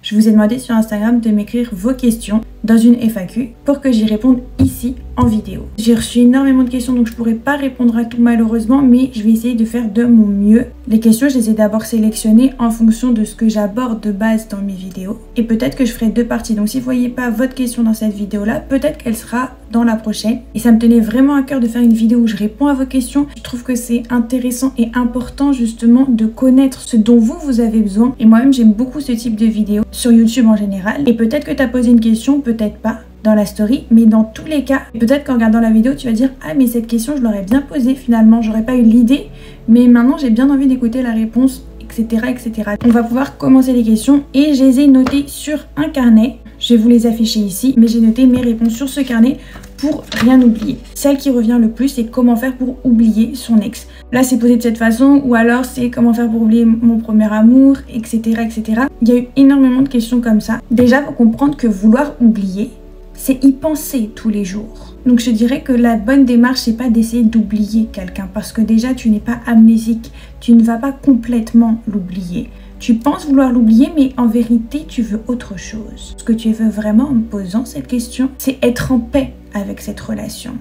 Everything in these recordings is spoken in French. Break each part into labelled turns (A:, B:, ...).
A: Je vous ai demandé sur Instagram de m'écrire vos questions dans une FAQ pour que j'y réponde ici en vidéo. J'ai reçu énormément de questions donc je pourrais pas répondre à tout malheureusement, mais je vais essayer de faire de mon mieux. Les questions, je les ai d'abord sélectionnées en fonction de ce que j'aborde de base dans mes vidéos et peut-être que je ferai deux parties. Donc si vous voyez pas votre question dans cette vidéo là, peut-être qu'elle sera dans la prochaine. Et ça me tenait vraiment à cœur de faire une vidéo où je réponds à vos questions. Je trouve que c'est intéressant et important justement de connaître ce dont vous avez besoin. Et moi-même j'aime beaucoup ce type de vidéo sur YouTube en général. Et peut-être que tu as posé une question, peut-être pas dans la story, mais dans tous les cas, peut-être qu'en regardant la vidéo, tu vas dire « Ah mais cette question, je l'aurais bien posée finalement, j'aurais pas eu l'idée, mais maintenant j'ai bien envie d'écouter la réponse, etc. etc. » On va pouvoir commencer les questions et je les ai notées sur un carnet. Je vais vous les afficher ici, mais j'ai noté mes réponses sur ce carnet pour rien oublier. Celle qui revient le plus, c'est comment faire pour oublier son ex. Là, c'est posé de cette façon, ou alors c'est comment faire pour oublier mon premier amour, etc. etc. Il y a eu énormément de questions comme ça. Déjà, il faut comprendre que vouloir oublier, c'est y penser tous les jours. Donc je dirais que la bonne démarche, c'est pas d'essayer d'oublier quelqu'un, parce que déjà tu n'es pas amnésique, tu ne vas pas complètement l'oublier. Tu penses vouloir l'oublier, mais en vérité tu veux autre chose. Ce que tu veux vraiment en me posant cette question, c'est être en paix avec cette relation.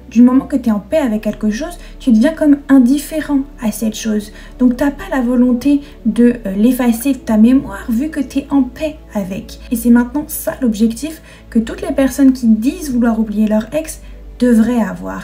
A: Du moment que tu es en paix avec quelque chose, tu deviens comme indifférent à cette chose. Donc tu n'as pas la volonté de l'effacer de ta mémoire vu que tu es en paix avec. Et c'est maintenant ça l'objectif que toutes les personnes qui disent vouloir oublier leur ex devraient avoir.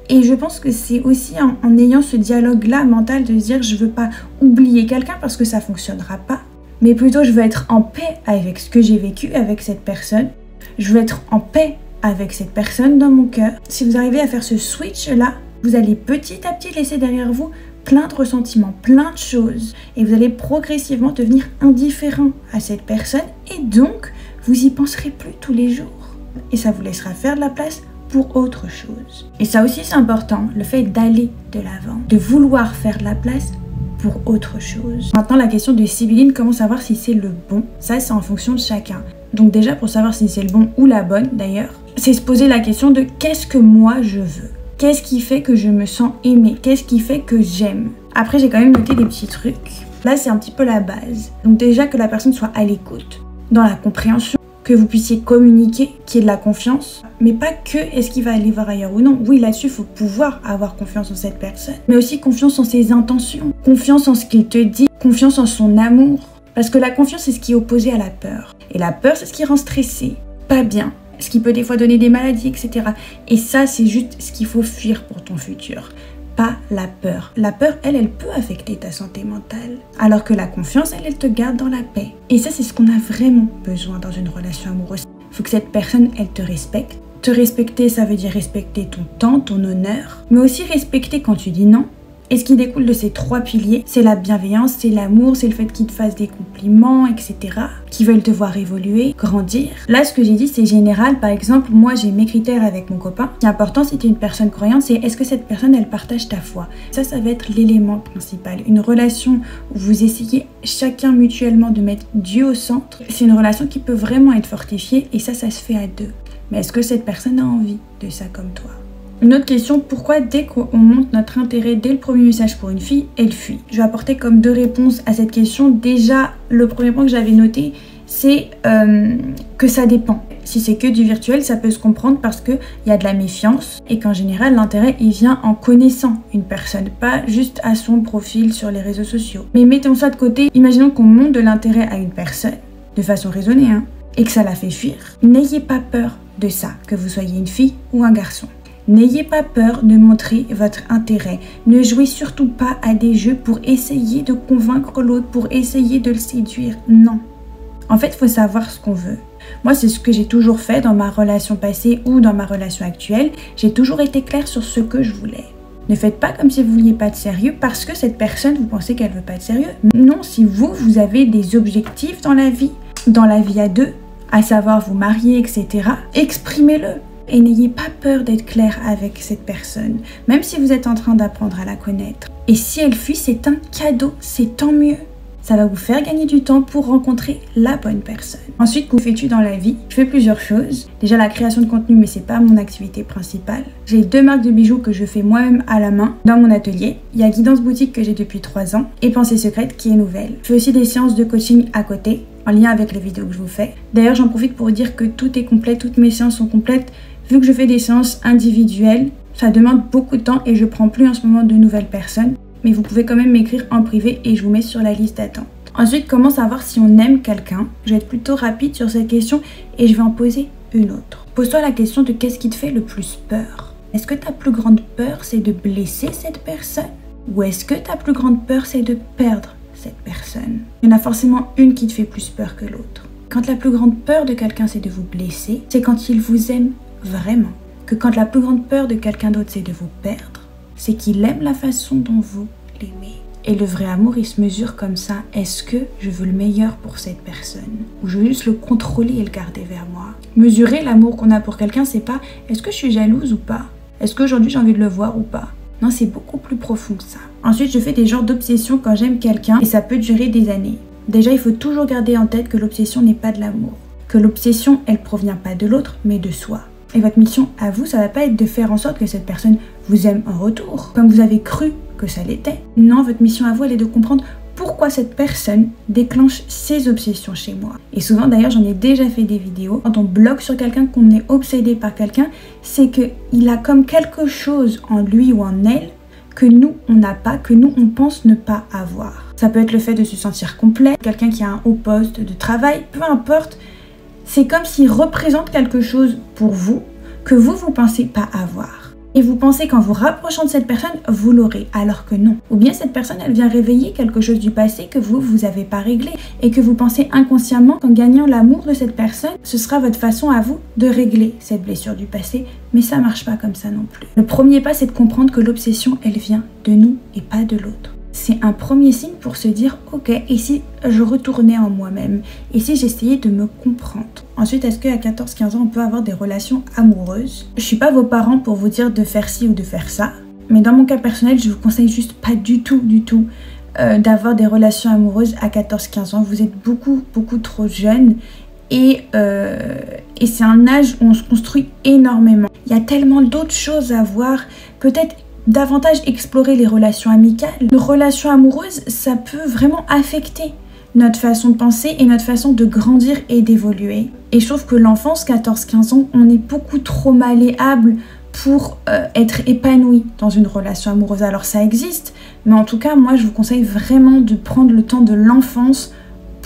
A: Et je pense que c'est aussi en ayant ce dialogue-là mental de se dire je veux pas oublier quelqu'un parce que ça fonctionnera pas. Mais plutôt je veux être en paix avec ce que j'ai vécu avec cette personne. Je veux être en paix avec cette personne dans mon cœur. Si vous arrivez à faire ce switch-là, vous allez petit à petit laisser derrière vous plein de ressentiments, plein de choses. Et vous allez progressivement devenir indifférent à cette personne. Et donc, vous y penserez plus tous les jours. Et ça vous laissera faire de la place pour autre chose. Et ça aussi, c'est important, le fait d'aller de l'avant, de vouloir faire de la place pour autre chose. Maintenant, la question de Sibylline, comment savoir si c'est le bon? Ça, c'est en fonction de chacun. Donc déjà, pour savoir si c'est le bon ou la bonne, d'ailleurs, c'est se poser la question de qu'est-ce que moi je veux? Qu'est-ce qui fait que je me sens aimée? Qu'est-ce qui fait que j'aime? Après, j'ai quand même noté des petits trucs. Là, c'est un petit peu la base. Donc déjà, que la personne soit à l'écoute, dans la compréhension, que vous puissiez communiquer, qu'il y ait de la confiance, mais pas que est-ce qu'il va aller voir ailleurs ou non. Oui, là-dessus, il faut pouvoir avoir confiance en cette personne, mais aussi confiance en ses intentions, confiance en ce qu'il te dit, confiance en son amour. Parce que la confiance, c'est ce qui est opposé à la peur. Et la peur, c'est ce qui rend stressé, pas bien, ce qui peut des fois donner des maladies, etc. Et ça, c'est juste ce qu'il faut fuir pour ton futur. Pas la peur. La peur, elle peut affecter ta santé mentale. Alors que la confiance, elle te garde dans la paix. Et ça, c'est ce qu'on a vraiment besoin dans une relation amoureuse. Il faut que cette personne, elle te respecte. Te respecter, ça veut dire respecter ton temps, ton honneur. Mais aussi respecter quand tu dis non. Et ce qui découle de ces trois piliers, c'est la bienveillance, c'est l'amour, c'est le fait qu'ils te fassent des compliments, etc. Qu'ils veulent te voir évoluer, grandir. Là, ce que j'ai dit, c'est général. Par exemple, moi, j'ai mes critères avec mon copain. Ce qui est important, si tu es une personne croyante, c'est est-ce que cette personne, elle partage ta foi? Ça va être l'élément principal. Une relation où vous essayez chacun mutuellement de mettre Dieu au centre, c'est une relation qui peut vraiment être fortifiée et ça se fait à deux. Mais est-ce que cette personne a envie de ça comme toi? Une autre question, pourquoi dès qu'on montre notre intérêt dès le premier message pour une fille, elle fuit? Je vais apporter comme deux réponses à cette question. Déjà, le premier point que j'avais noté, c'est que ça dépend. Si c'est que du virtuel, ça peut se comprendre parce qu'il y a de la méfiance et qu'en général, l'intérêt, il vient en connaissant une personne, pas juste à son profil sur les réseaux sociaux. Mais mettons ça de côté, imaginons qu'on montre de l'intérêt à une personne, de façon raisonnée, hein, et que ça la fait fuir. N'ayez pas peur de ça, que vous soyez une fille ou un garçon. N'ayez pas peur de montrer votre intérêt. Ne jouez surtout pas à des jeux pour essayer de convaincre l'autre, pour essayer de le séduire. Non. En fait, il faut savoir ce qu'on veut. Moi, c'est ce que j'ai toujours fait dans ma relation passée ou dans ma relation actuelle. J'ai toujours été claire sur ce que je voulais. Ne faites pas comme si vous ne vouliez pas de sérieux parce que cette personne, vous pensez qu'elle ne veut pas de sérieux. Non, si vous avez des objectifs dans la vie à deux, à savoir vous marier, etc., exprimez-le. Et n'ayez pas peur d'être clair avec cette personne, même si vous êtes en train d'apprendre à la connaître. Et si elle fuit, c'est un cadeau, c'est tant mieux. Ça va vous faire gagner du temps pour rencontrer la bonne personne. Ensuite, que fais-tu dans la vie? Je fais plusieurs choses. Déjà la création de contenu, mais c'est pas mon activité principale. J'ai 2 marques de bijoux que je fais moi-même à la main dans mon atelier. Il y a Guidance Boutique que j'ai depuis 3 ans et Pensée Secrète qui est nouvelle. Je fais aussi des séances de coaching à côté. en lien avec les vidéos que je vous fais. D'ailleurs, j'en profite pour vous dire que tout est complet, toutes mes séances sont complètes. Vu que je fais des séances individuelles, ça demande beaucoup de temps et je prends plus en ce moment de nouvelles personnes. Mais vous pouvez quand même m'écrire en privé et je vous mets sur la liste d'attente. Ensuite, comment savoir si on aime quelqu'un? Je vais être plutôt rapide sur cette question et je vais en poser une autre. Pose-toi la question de qu'est-ce qui te fait le plus peur? Est-ce que ta plus grande peur, c'est de blesser cette personne? Ou est-ce que ta plus grande peur, c'est de perdre cette personne? Il y en a forcément une qui te fait plus peur que l'autre. Quand la plus grande peur de quelqu'un, c'est de vous blesser, c'est quand il vous aime vraiment. Que quand la plus grande peur de quelqu'un d'autre, c'est de vous perdre, c'est qu'il aime la façon dont vous l'aimez. Et le vrai amour, il se mesure comme ça. Est-ce que je veux le meilleur pour cette personne? Ou je veux juste le contrôler et le garder vers moi? Mesurer l'amour qu'on a pour quelqu'un, c'est pas est-ce que je suis jalouse ou pas? Est-ce qu'aujourd'hui j'ai envie de le voir ou pas? Non, c'est beaucoup plus profond que ça. Ensuite, je fais des genres d'obsessions quand j'aime quelqu'un et ça peut durer des années. Déjà, il faut toujours garder en tête que l'obsession n'est pas de l'amour. Que l'obsession, elle provient pas de l'autre, mais de soi. Et votre mission à vous, ça va pas être de faire en sorte que cette personne vous aime en retour, comme vous avez cru que ça l'était. Non, votre mission à vous, elle est de comprendre pourquoi cette personne déclenche ses obsessions chez moi. Et souvent, d'ailleurs, j'en ai déjà fait des vidéos. Quand on bloque sur quelqu'un, qu'on est obsédé par quelqu'un, c'est qu'il a comme quelque chose en lui ou en elle que nous, on n'a pas, que nous, on pense ne pas avoir. Ça peut être le fait de se sentir complet, quelqu'un qui a un haut poste de travail, peu importe. C'est comme s'il représente quelque chose pour vous que vous pensez pas avoir. Et vous pensez qu'en vous rapprochant de cette personne, vous l'aurez, alors que non. Ou bien cette personne, elle vient réveiller quelque chose du passé que vous avez pas réglé. Et que vous pensez inconsciemment qu'en gagnant l'amour de cette personne, ce sera votre façon à vous de régler cette blessure du passé. Mais ça marche pas comme ça non plus. Le premier pas, c'est de comprendre que l'obsession, elle vient de nous et pas de l'autre. C'est un premier signe pour se dire « Ok, et si je retournais en moi-même? Et si j'essayais de me comprendre ?» Ensuite, est-ce qu'à 14-15 ans, on peut avoir des relations amoureuses? Je suis pas vos parents pour vous dire de faire ci ou de faire ça. Mais dans mon cas personnel, je vous conseille juste pas du tout d'avoir des relations amoureuses à 14-15 ans. Vous êtes beaucoup trop jeune. Et c'est un âge où on se construit énormément. Il y a tellement d'autres choses à voir. Peut-être davantage explorer les relations amicales. Une relation amoureuse, ça peut vraiment affecter notre façon de penser et notre façon de grandir et d'évoluer. Et je trouve que l'enfance, 14-15 ans, on est beaucoup trop malléable pour être épanoui dans une relation amoureuse. Alors ça existe, mais en tout cas, moi je vous conseille vraiment de prendre le temps de l'enfance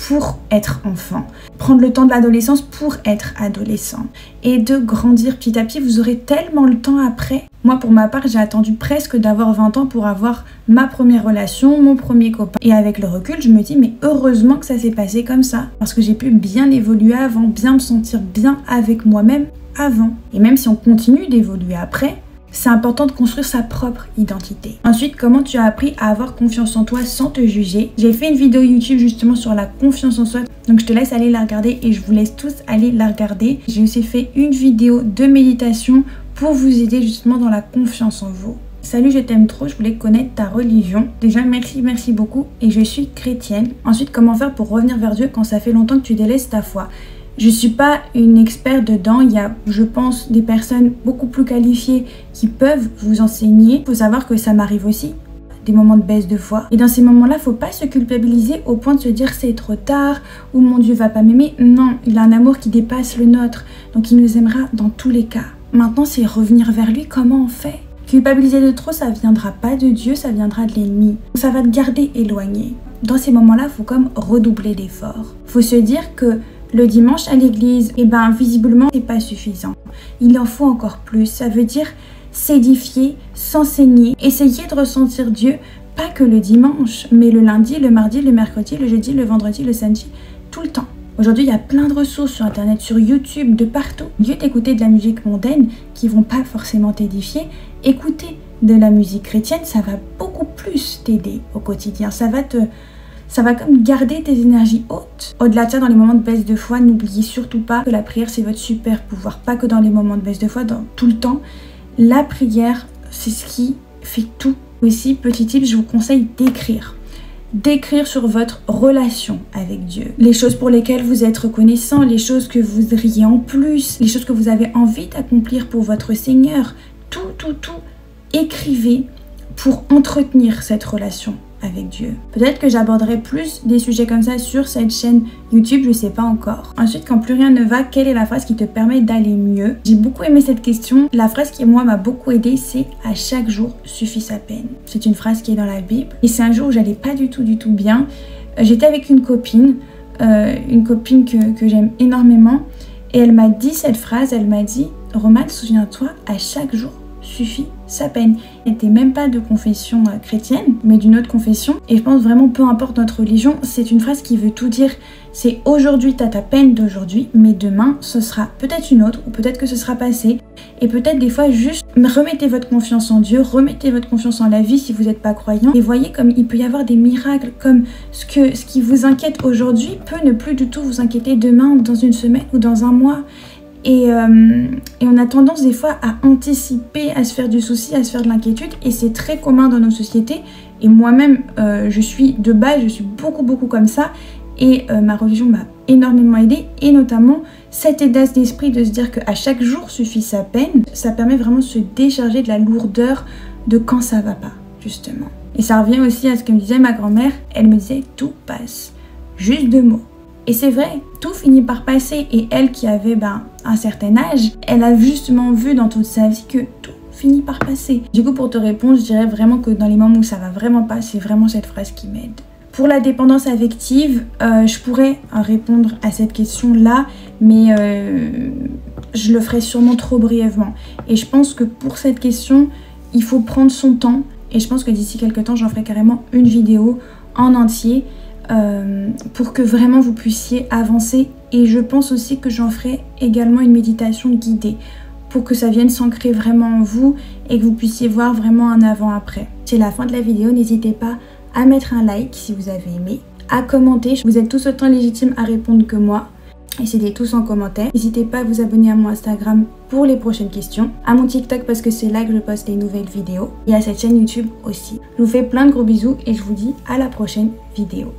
A: pour être enfant, prendre le temps de l'adolescence pour être adolescent et de grandir petit à petit. Vous aurez tellement le temps après. Moi pour ma part, j'ai attendu presque d'avoir 20 ans pour avoir ma première relation, mon premier copain. Et avec le recul, je me dis mais heureusement que ça s'est passé comme ça, parce que j'ai pu bien évoluer avant, bien me sentir bien avec moi-même avant. Et même si on continue d'évoluer après, c'est important de construire sa propre identité. Ensuite, comment tu as appris à avoir confiance en toi sans te juger? J'ai fait une vidéo YouTube justement sur la confiance en soi, donc je te laisse aller la regarder et je vous laisse tous aller la regarder. J'ai aussi fait une vidéo de méditation pour vous aider justement dans la confiance en vous. Salut, je t'aime trop, je voulais connaître ta religion. Déjà, merci beaucoup et je suis chrétienne. Ensuite, comment faire pour revenir vers Dieu quand ça fait longtemps que tu délaisses ta foi? Je ne suis pas une experte dedans, il y a, je pense, des personnes beaucoup plus qualifiées qui peuvent vous enseigner. Il faut savoir que ça m'arrive aussi, des moments de baisse de foi. Et dans ces moments-là, il ne faut pas se culpabiliser au point de se dire c'est trop tard ou mon Dieu va pas m'aimer. Non, il a un amour qui dépasse le nôtre, donc il nous aimera dans tous les cas. Maintenant, c'est revenir vers lui, comment on fait? Culpabiliser de trop, ça ne viendra pas de Dieu, ça viendra de l'ennemi. Ça va te garder éloigné. Dans ces moments-là, il faut comme redoubler d'efforts. Il faut se dire que le dimanche à l'église, visiblement, c'est pas suffisant. Il en faut encore plus. Ça veut dire s'édifier, s'enseigner, essayer de ressentir Dieu, pas que le dimanche, mais le lundi, le mardi, le mercredi, le jeudi, le vendredi, le samedi, tout le temps. Aujourd'hui, il y a plein de ressources sur Internet, sur YouTube, de partout. Au lieu d'écouter de la musique mondaine qui vont pas forcément t'édifier, écouter de la musique chrétienne, ça va beaucoup plus t'aider au quotidien. Ça va comme garder tes énergies hautes. Au-delà de ça, dans les moments de baisse de foi, n'oubliez surtout pas que la prière, c'est votre super pouvoir. Pas que dans les moments de baisse de foi, dans tout le temps. La prière, c'est ce qui fait tout. Aussi, petit tip, je vous conseille d'écrire. D'écrire sur votre relation avec Dieu. Les choses pour lesquelles vous êtes reconnaissant, les choses que vous voudriez en plus, les choses que vous avez envie d'accomplir pour votre Seigneur. Tout. Écrivez pour entretenir cette relation avec Dieu. Peut-être que j'aborderai plus des sujets comme ça sur cette chaîne YouTube, je sais pas encore. Ensuite, quand plus rien ne va, quelle est la phrase qui te permet d'aller mieux? J'ai beaucoup aimé cette question. La phrase qui moi m'a beaucoup aidée, c'est « à chaque jour suffit sa peine ». C'est une phrase qui est dans la Bible. Et c'est un jour où j'allais pas du tout bien. J'étais avec une copine que j'aime énormément. Et elle m'a dit cette phrase, elle m'a dit « Romane, souviens-toi, à chaque jour suffit sa peine ». Elle n'était même pas de confession chrétienne, mais d'une autre confession. Et je pense vraiment, peu importe notre religion, c'est une phrase qui veut tout dire. C'est aujourd'hui, tu as ta peine d'aujourd'hui, mais demain, ce sera peut-être une autre, ou peut-être que ce sera passé. Et peut-être des fois, juste remettez votre confiance en Dieu, remettez votre confiance en la vie si vous n'êtes pas croyant. Et voyez comme il peut y avoir des miracles, comme ce qui vous inquiète aujourd'hui peut ne plus du tout vous inquiéter demain, ou dans une semaine, ou dans un mois. Et on a tendance des fois à anticiper, à se faire du souci, à se faire de l'inquiétude. Et c'est très commun dans nos sociétés. Et moi-même, je suis de base, je suis beaucoup comme ça. Et ma religion m'a énormément aidée. Et notamment, cette audace d'esprit de se dire qu'à chaque jour suffit sa peine. Ça permet vraiment de se décharger de la lourdeur de quand ça va pas, justement. Et ça revient aussi à ce que me disait ma grand-mère. Elle me disait, tout passe. Juste 2 mots. Et c'est vrai, tout finit par passer. Et elle qui avait un certain âge, elle a justement vu dans toute sa vie que tout finit par passer. Du coup, pour te répondre, je dirais vraiment que dans les moments où ça va vraiment pas, c'est vraiment cette phrase qui m'aide. Pour la dépendance affective, je pourrais répondre à cette question-là, mais je le ferai sûrement trop brièvement. Et je pense que pour cette question, il faut prendre son temps. Et je pense que d'ici quelques temps, j'en ferai carrément une vidéo en entier. Pour que vraiment vous puissiez avancer. Et je pense aussi que j'en ferai également une méditation guidée pour que ça vienne s'ancrer vraiment en vous et que vous puissiez voir vraiment un avant-après. C'est la fin de la vidéo, n'hésitez pas à mettre un like si vous avez aimé, à commenter, vous êtes tous autant légitimes à répondre que moi. Et c'était tous en commentaire. N'hésitez pas à vous abonner à mon Instagram pour les prochaines questions, à mon TikTok parce que c'est là que je poste les nouvelles vidéos et à cette chaîne YouTube aussi. Je vous fais plein de gros bisous et je vous dis à la prochaine vidéo.